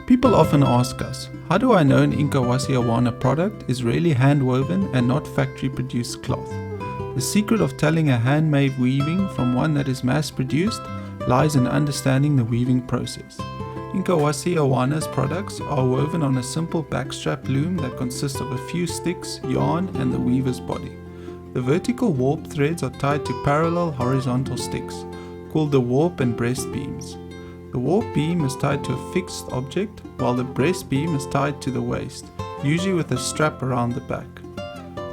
People often ask us, how do I know an Inkawasi Awana product is really hand-woven and not factory-produced cloth? The secret of telling a handmade weaving from one that is mass-produced lies in understanding the weaving process. Inkawasi Awana's products are woven on a simple backstrap loom that consists of a few sticks, yarn and the weaver's body. The vertical warp threads are tied to parallel horizontal sticks, called the warp and breast beams. The warp beam is tied to a fixed object, while the breast beam is tied to the waist, usually with a strap around the back.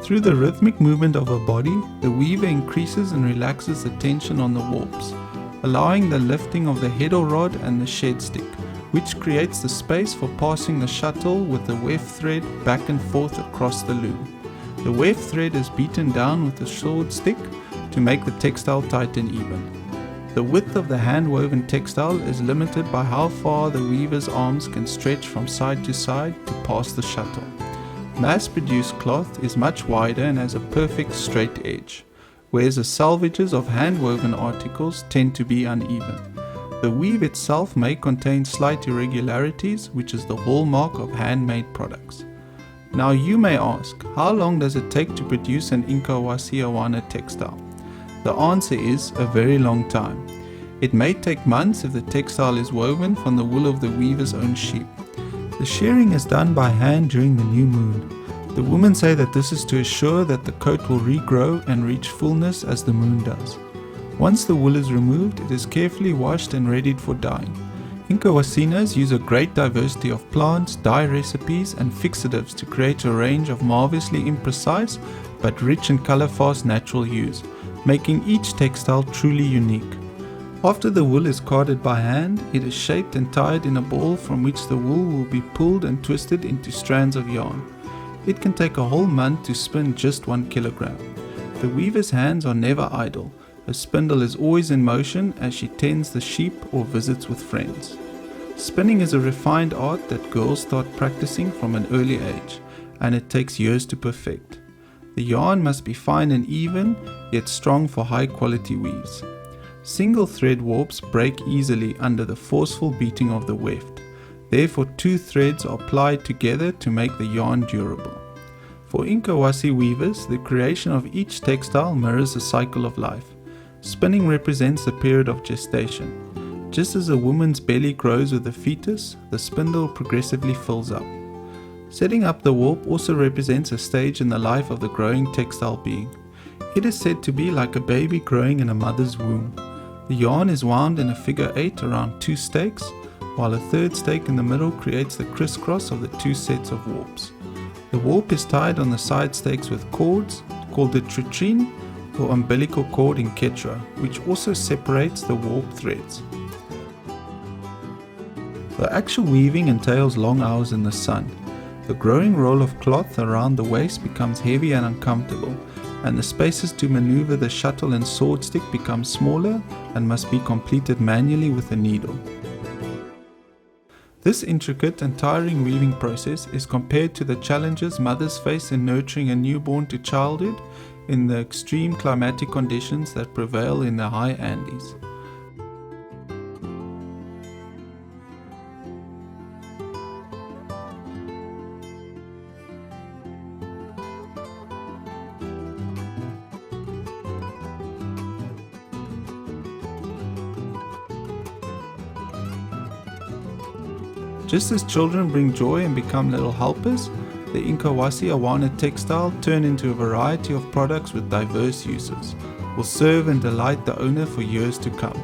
Through the rhythmic movement of her body, the weaver increases and relaxes the tension on the warps, allowing the lifting of the heddle rod and the shed stick, which creates the space for passing the shuttle with the weft thread back and forth across the loom. The weft thread is beaten down with a sword stick to make the textile tight and even. The width of the hand-woven textile is limited by how far the weaver's arms can stretch from side to side to pass the shuttle. Mass-produced cloth is much wider and has a perfect straight edge, whereas the selvages of hand-woven articles tend to be uneven. The weave itself may contain slight irregularities, which is the hallmark of handmade products. Now you may ask, how long does it take to produce an Inkawasi Awana textile? The answer is a very long time. It may take months if the textile is woven from the wool of the weaver's own sheep. The shearing is done by hand during the new moon. The women say that this is to assure that the coat will regrow and reach fullness as the moon does. Once the wool is removed, it is carefully washed and readied for dyeing. Inkawasinas use a great diversity of plants, dye recipes and fixatives to create a range of marvelously imprecise but rich and color-fast natural hues, making each textile truly unique. After the wool is carded by hand, it is shaped and tied in a ball from which the wool will be pulled and twisted into strands of yarn. It can take a whole month to spin just 1 kilogram. The weaver's hands are never idle. Her spindle is always in motion as she tends the sheep or visits with friends. Spinning is a refined art that girls start practicing from an early age, and it takes years to perfect. The yarn must be fine and even, yet strong for high quality weaves. Single thread warps break easily under the forceful beating of the weft. Therefore 2 threads are plied together to make the yarn durable. For Inkawasi weavers, the creation of each textile mirrors the cycle of life. Spinning represents the period of gestation. Just as a woman's belly grows with the fetus, the spindle progressively fills up. Setting up the warp also represents a stage in the life of the growing textile being. It is said to be like a baby growing in a mother's womb. The yarn is wound in a figure 8 around 2 stakes, while a third stake in the middle creates the crisscross of the 2 sets of warps. The warp is tied on the side stakes with cords, called the tritrine or umbilical cord in Quechua, which also separates the warp threads. The actual weaving entails long hours in the sun. The growing roll of cloth around the waist becomes heavy and uncomfortable, and the spaces to maneuver the shuttle and sword stick become smaller and must be completed manually with a needle. This intricate and tiring weaving process is compared to the challenges mothers face in nurturing a newborn to childhood in the extreme climatic conditions that prevail in the high Andes. Just as children bring joy and become little helpers, the Inkawasi Awana textile turn into a variety of products with diverse uses, will serve and delight the owner for years to come.